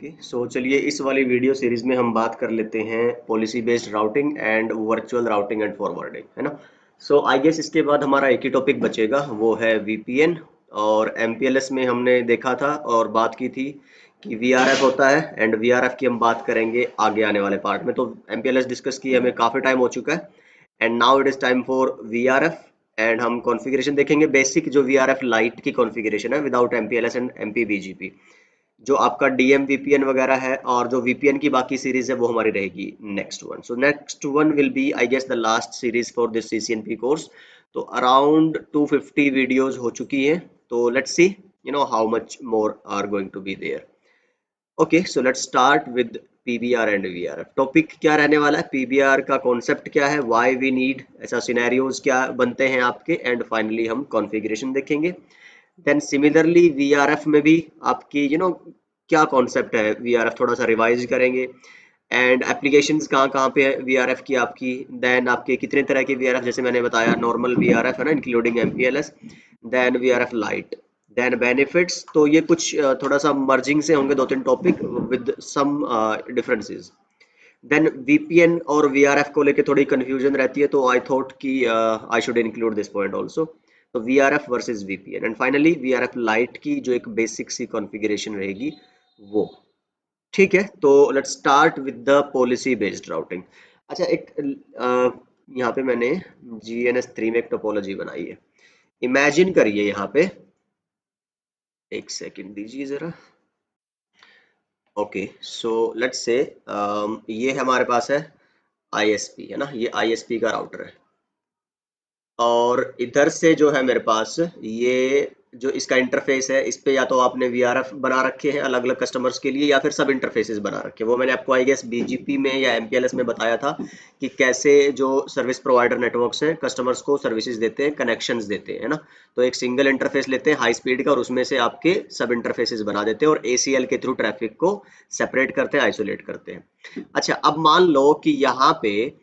Okay so चलिए इस वाली वीडियो सीरीज में हम बात कर लेते हैं policy based routing and virtual routing and forwarding, है ना। सो आई गेस इसके बाद हमारा एक ही टॉपिक बचेगा, वो है वीपीएन। और एमपीएलएस में हमने देखा था और बात की थी कि वीआरएफ होता है, एंड वीआरएफ की हम बात करेंगे आगे आने वाले पार्ट में। तो एमपीएलएस डिस्कस किए हमें काफ़ी टाइम हो चुका है, and now it is time for VRF. And हम कॉन्फ़िगरेशन देखेंगे, बेसिक जो वीआरएफ लाइट की कॉन्फ़िगरेशन है विदाउट एमपीएलएस एंड एमपीबीजीपी, जो आपका डीएम वीपीएन वगैरह है, और जो वीपीएन की बाकी सीरीज है वो हमारी रहेगी next one. So next one will be I guess the last series for this CCNP course. तो अराउंड 250 वीडियोस हो चुकी हैं, तो let's see how much more are going to be there. Okay so let's start with PBR and VRF. Topic क्या रहने वाला है, PBR का कॉन्सेप्ट क्या है, व्हाई वी नीड, ऐसा सिनेरियोज क्या बनते हैं आपके, एंड फाइनली हम कॉन्फ़िगरेशन देखेंगे। देन सिमिलरली वीआरएफ में भी आपकी क्या कॉन्सेप्ट है, वीआरएफ थोड़ा सा रिवाइज करेंगे, एंड एप्लीकेशंस कहाँ कहाँ पे है वीआरएफ की आपकी। देन आपके कितने तरह के वीआरएफ, जैसे मैंने बताया नॉर्मल वीआरएफ है ना, including MPLS. Then VRF lite, then benefits. तो ये कुछ थोड़ा सा मर्जिंग से होंगे दो तीन topic with some differences. Then VPN और वीआरएफ को लेके थोड़ी कंफ्यूजन रहती है, तो आई थॉट कि I should include this point also. तो VRF versus VPN, and finally VRF lite की जो एक बेसिक सी कॉन्फ़िगरेशन रहेगी वो। ठीक है, तो let's start with the policy based routing. अच्छा, एक यहाँ पे मैंने GNS3 में एक टोपोलॉजी बनाई है। इमेजिन करिए यहाँ पे, एक सेकंड दीजिए जरा। ओके सो लेट्स से ये हमारे पास है आईएसपी, है ना, ये आईएसपी का राउटर है। और इधर से जो है मेरे पास ये जो इसका इंटरफेस है, इस पे या तो आपने वीआरएफ बना रखे हैं अलग अलग कस्टमर्स के लिए, या फिर सब इंटरफेसेस बना रखे हैं। वो मैंने आपको आई गेस बीजीपी में या एमपीएलएस में बताया था कि कैसे जो सर्विस प्रोवाइडर नेटवर्क्स हैं कस्टमर्स को सर्विसेज देते हैं, कनेक्शंस देते हैं, है ना। तो एक सिंगल इंटरफेस लेते हैं हाई स्पीड का, और उसमें से आपके सब इंटरफेसेस बना देते हैं, और एसीएल के थ्रू ट्रैफिक को सेपरेट करते हैं, आइसोलेट करते हैं। अच्छा, अब मान लो कि यहाँ पे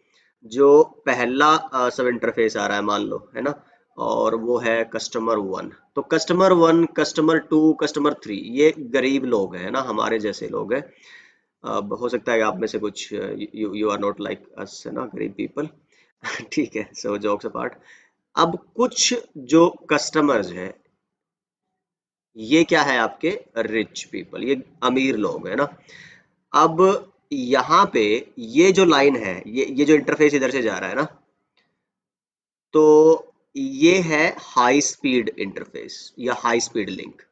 जो पहला सब इंटरफेस आ रहा है, मान लो, है ना, और वो है कस्टमर 1। तो कस्टमर 1, कस्टमर 2, कस्टमर 3, ये गरीब लोग हैं ना, हमारे जैसे लोग हैं। अब हो सकता है आप में से कुछ you are not like us, है ना, गरीब पीपल। ठीक है, सो जोक्स अपार्ट। अब कुछ जो कस्टमर्स हैं, ये क्या है, आपके रिच पीपल, ये अमीर लोग है ना। अब यहाँ पे ये जो लाइन है, ये जो इंटरफेस इधर से जा रहा है ना, तो ये है हाई स्पीड इंटरफेस या हाई स्पीड लिंक।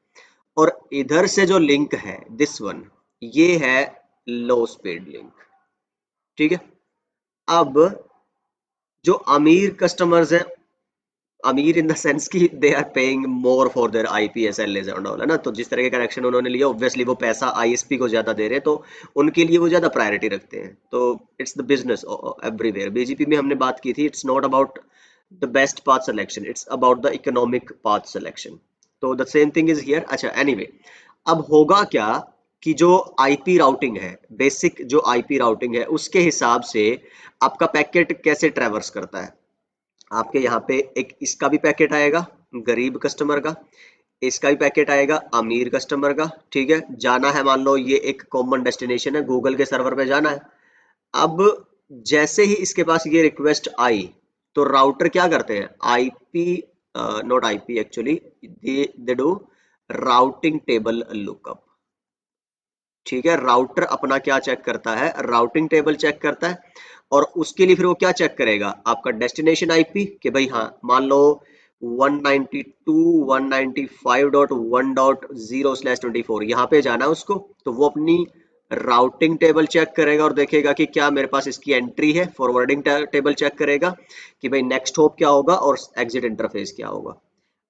और इधर से जो लिंक है दिस वन, ये है लो स्पीड लिंक। ठीक है, अब जो अमीर कस्टमर्स हैं, अमीर इन द सेंस कि they are paying more for their IPSLAs and all, है ना। तो जिस तरह के कनेक्शन उन्होंने लिया, ऑब्वियसली वो पैसा आईएसपी को ज्यादा दे रहे हैं, तो उनके लिए वो ज्यादा प्रायोरिटी रखते हैं। तो it's the business everywhere. BGP में हमने बात की थी, it's not about the best path selection, it's about the economic path selection. तो the same thing is here. अच्छा, एनीवे, अब होगा क्या कि जो आईपी राउटिंग है, बेसिक जो आईपी राउटिंग है, उसके हिसाब से आपका पैकेट कैसे ट्रेवर्स करता है। आपके यहाँ पे एक इसका भी पैकेट आएगा गरीब कस्टमर का, इसका भी पैकेट आएगा अमीर कस्टमर का। ठीक है, जाना है, मान लो ये एक कॉमन डेस्टिनेशन है, गूगल के सर्वर पे जाना है। अब जैसे ही इसके पास ये रिक्वेस्ट आई, तो राउटर क्या करते हैं, IP, not IP actually, they do routing table lookup. ठीक है, राउटर अपना क्या चेक करता है, राउटिंग टेबल चेक करता है, और उसके लिए फिर वो क्या चेक करेगा, आपका डेस्टिनेशन आईपी, कि भाई हाँ, मान लो 192.195.1.0/24 यहाँ पे जाना है उसको। तो वो अपनी राउटिंग टेबल चेक करेगा और देखेगा कि क्या मेरे पास इसकी एंट्री है, फॉरवर्डिंग टेबल चेक करेगा कि भाई नेक्स्ट होप क्या होगा और एग्जिट इंटरफेस क्या होगा।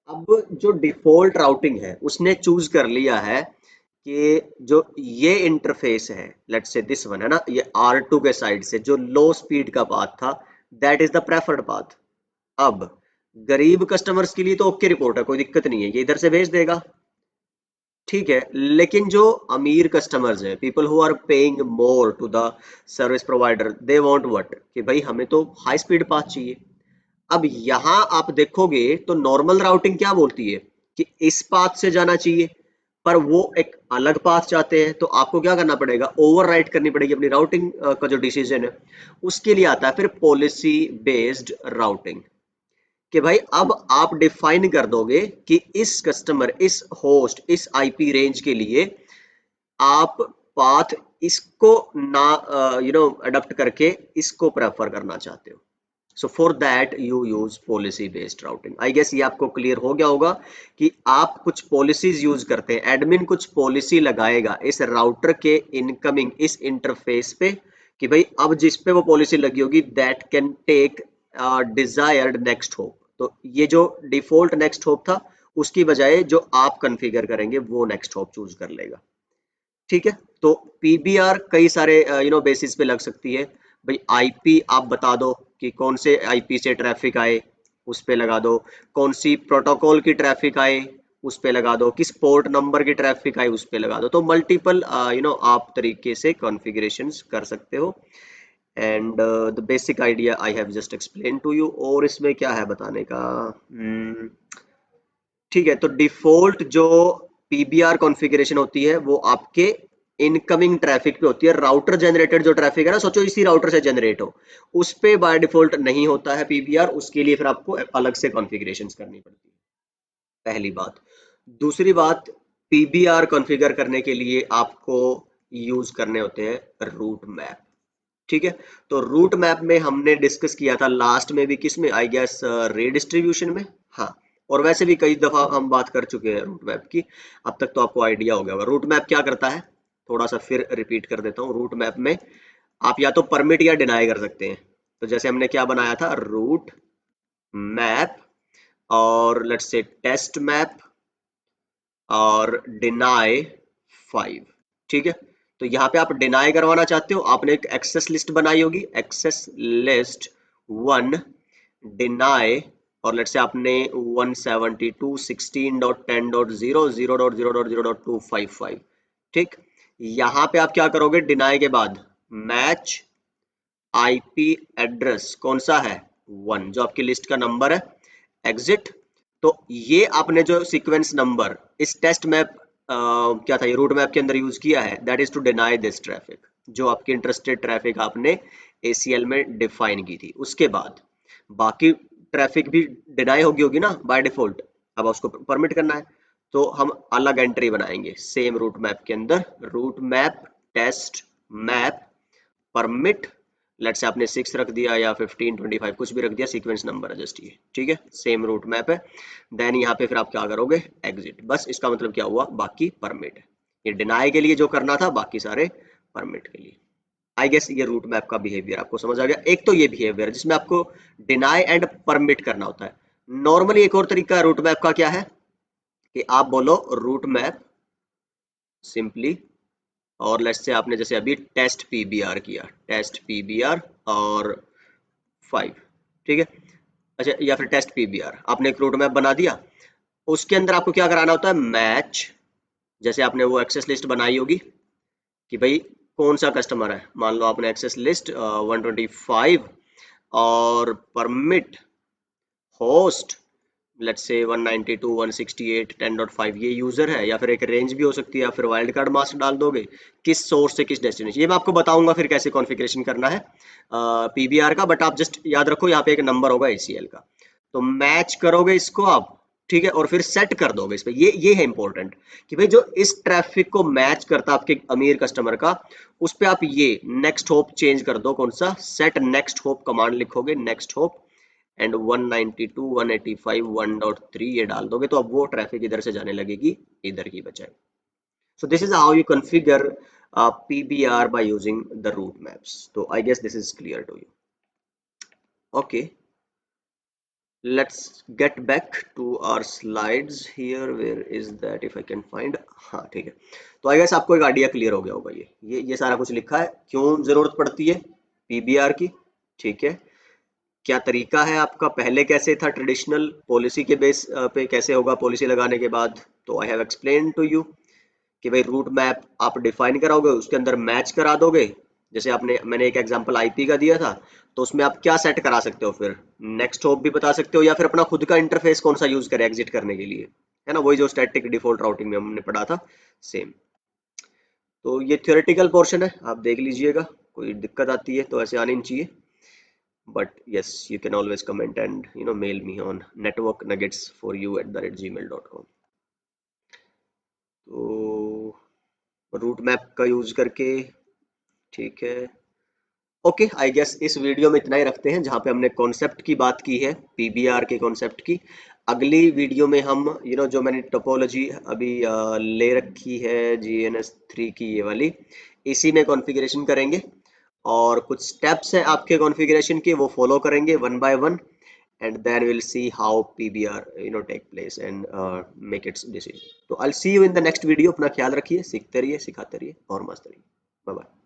अब जो डिफॉल्ट राउटिंग है उसने चूज कर लिया है कि जो ये इंटरफेस है, लेट्स से दिस वन, है ना, ये R2 के साइड से जो लो स्पीड का पाथ था, that is the preferred path. अब गरीब कस्टमर्स के लिए तो ओके रिपोर्ट है, कोई दिक्कत नहीं है, ये इधर से भेज देगा। ठीक है, लेकिन जो अमीर कस्टमर्स हैं, people who are paying more to the service provider, they want what, कि भाई हमें तो हाई स्पीड पाथ चाहिए। अब यहां आप देखोगे तो नॉर्मल राउटिंग क्या बोलती है कि इस पाथ से जाना चाहिए, पर वो एक अलग पाथ चाहते हैं, तो आपको क्या करना पड़ेगा, ओवरराइट करनी पड़ेगी अपनी राउटिंग का जो डिसीजन है। उसके लिए आता है फिर पॉलिसी बेस्ड राउटिंग, कि भाई अब आप डिफाइन कर दोगे कि इस कस्टमर, इस होस्ट, इस आईपी रेंज के लिए आप पाथ इसको ना अडॉप्ट करके इसको प्रेफर करना चाहते हो। So for that you use policy based routing. I guess ये आपको क्लियर हो गया होगा कि आप कुछ पॉलिसीज यूज करते हैं, एडमिन कुछ पॉलिसी लगाएगा इस राउटर के इनकमिंग इस इंटरफेस पे, कि भाई अब जिस पे वो पॉलिसी लगी होगी that can take desired next hop. तो ये जो डिफॉल्ट नेक्स्ट होप था, उसकी बजाय जो आप कॉन्फ़िगर करेंगे वो नेक्स्ट होप चूज कर लेगा। ठीक है, तो पीबीआर कई सारे बेसिस पे लग सकती है। भाई आईपी आप बता दो कि कौन से आईपी से ट्रैफिक आए, उस पे लगा दो। कौन सी प्रोटोकॉल की ट्रैफिक आए, उस पे लगा दो। किस पोर्ट नंबर की ट्रैफिक आए, उस पे लगा दो। तो मल्टीपल आप तरीके से कॉन्फ़िगरेशंस कर सकते हो। And the basic idea I have just explain to you. और इसमें क्या है बताने का? ठीक है, तो डिफॉल्ट जो पीबीआर कॉन्फ़िगरेशन होती है वो आपके इनकमिंग ट्रैफिक पे होती है। राउटर जनरेटेड जो ट्रैफिक है ना, सोचो इसी राउटर से जनरेट हो, उस पे बाय डिफॉल्ट नहीं होता है पीबीआर। उसके लिए फिर आपको अलग से कॉन्फ़िगरेशंस करनी पड़ती है, पहली बात। दूसरी बात, पीबीआर कॉन्फ़िगर करने के लिए आपको यूज करने होते हैं रूट मैप। ठीक है, तो रूट मैप में हमने डिस्कस किया था लास्ट में भी, किस में, आई गेस रीडिस्ट्रीब्यूशन में। हाँ, और वैसे भी कई दफा हम बात कर चुके हैं रूट मैप की। अब तक तो आपको आइडिया हो गया होगा रूट मैप क्या करता है। थोड़ा सा फिर रिपीट कर देता हूँ। रूट मैप में आप या तो परमिट या डिनाई कर सकते हैं। तो जैसे हमने क्या बनाया था, रूट मैप और लेट्स से टेस्ट मैप और डिनाई 5। ठीक है, तो यहाँ पे आप डिनाई करवाना चाहते हो, आपने एक एक्सेस लिस्ट बनाई होगी, एक्सेस लिस्ट 1 डिनाई, और लेट्स से आपने 172.16.10.0.0.0.0.255। ठीक, यहाँ पे आप क्या करोगे, डिनाई के बाद मैच आईपी एड्रेस कौन सा है, 1 जो आपकी लिस्ट का नंबर है, एग्जिट। तो ये आपने जो सीक्वेंस नंबर इस टेस्ट मैप क्या था, ये रूट मैप के अंदर यूज किया है, that is to deny this traffic, जो आपकी इंटरेस्टेड ट्रैफिक आपने एसीएल में डिफाइन की थी। उसके बाद बाकी ट्रैफिक भी डिनाई होगी होगी ना बाय डिफॉल्ट। अब उसको परमिट करना है, तो हम अलग एंट्री बनाएंगे सेम रूट मैप के अंदर, route map test map permit. Let say आपने 6 रख दिया या 15 25 कुछ भी रख दिया, सीक्वेंस नंबर है जस्ट ये। ठीक है, सेम रूट मैप है। देन यहाँ पे फिर आप क्या करोगे, एग्जिट। बस इसका मतलब क्या हुआ, बाकी परमिट है। ये डिनाई के लिए जो करना था, बाकी सारे परमिट के लिए। आई गेस ये रूट मैप का बिहेवियर आपको समझ आ गया। एक तो ये बिहेवियर जिसमें आपको डिनाई एंड परमिट करना होता है। नॉर्मली एक और तरीका रूट मैप का क्या है, कि आप बोलो रूट मैप सिंपली, और लेट्स से आपने जैसे अभी टेस्ट पीबीआर किया, टेस्ट पीबीआर और 5। ठीक है, अच्छा, या फिर टेस्ट पीबीआर आपने एक रोड मैप बना दिया। उसके अंदर आपको क्या कराना होता है, मैच, जैसे आपने वो एक्सेस लिस्ट बनाई होगी कि भाई कौन सा कस्टमर है, मान लो आपने एक्सेस लिस्ट 125 और परमिट होस्ट लेट्स से 192 168 10.5 ये यूजर है, या फिर एक रेंज भी हो सकती है, या फिर वाइल्ड कार्ड मास्क डाल दोगे किस सोर्स से किस डेस्टिनेशन। ये मैं आपको बताऊंगा फिर कैसे कॉन्फ़िगरेशन करना है पीबीआर का, बट आप जस्ट याद रखो यहाँ पे एक नंबर होगा एसीएल का। तो मैच करोगे इसको आप, ठीक है, और फिर सेट कर दोगे इस पे। ये है इंपॉर्टेंट कि भाई जो इस ट्रैफिक को मैच करता आपके अमीर कस्टमर का, उस पे आप ये नेक्स्ट होप चेंज कर दो, कौन सा, सेट नेक्स्ट होप कमांड लिखोगे, नेक्स्ट होप एंड 192 185 1.3 ये डाल दोगे, तो अब वो ट्रैफिक इधर से जाने लगेगी इधर की बजाय। So this is how you configure PBR by using the route maps. तो I guess this is clear to you. Okay, let's get back to our slides here. Where is that, if I can find? हाँ ठीक है, तो I guess आपको एक idea clear हो गया होगा। ये सारा कुछ लिखा है, क्यों जरूरत पड़ती है पीबीआर की। ठीक है, क्या तरीका है आपका, पहले कैसे था ट्रेडिशनल पॉलिसी के बेस पे, कैसे होगा पॉलिसी लगाने के बाद। तो I have explain to you कि भाई रूट मैप आप डिफाइन कराओगे, उसके अंदर मैच करा दोगे। जैसे मैंने एक एग्जांपल आईपी का दिया था, तो उसमें आप क्या सेट करा सकते हो, फिर नेक्स्ट होप भी बता सकते हो, या फिर अपना खुद का इंटरफेस कौन सा यूज करें एग्जिट करने के लिए। है ना, वही जो स्टैटिक डिफॉल्ट राउटिंग में हमने पढ़ा था, सेम। तो ये थ्योरेटिकल पोर्शन है, आप देख लीजिएगा, कोई दिक्कत आती है तो ऐसे आनी नहीं चाहिए, but yes, you can always comment and mail me on networknuggets4you@gmail.com। तो रूट मैप का यूज करके, ठीक है, ओके, आई गेस इस वीडियो में इतना ही रखते हैं, जहाँ पे हमने कॉन्सेप्ट की बात की है, पीबीआर के कॉन्सेप्ट की। अगली वीडियो में हम जो मैंने टोपोलॉजी अभी ले रखी है GNS3 की, ये वाली, इसी में कॉन्फ़िगरेशन करेंगे, और कुछ स्टेप्स हैं आपके कॉन्फ़िगरेशन के, वो फॉलो करेंगे one by one, and then will see how PBR take place and make its decision. तो I see you in the next video. अपना ख्याल रखिए, सीखते रहिए, सिखाते रहिए और मस्त रहिए। Bye bye.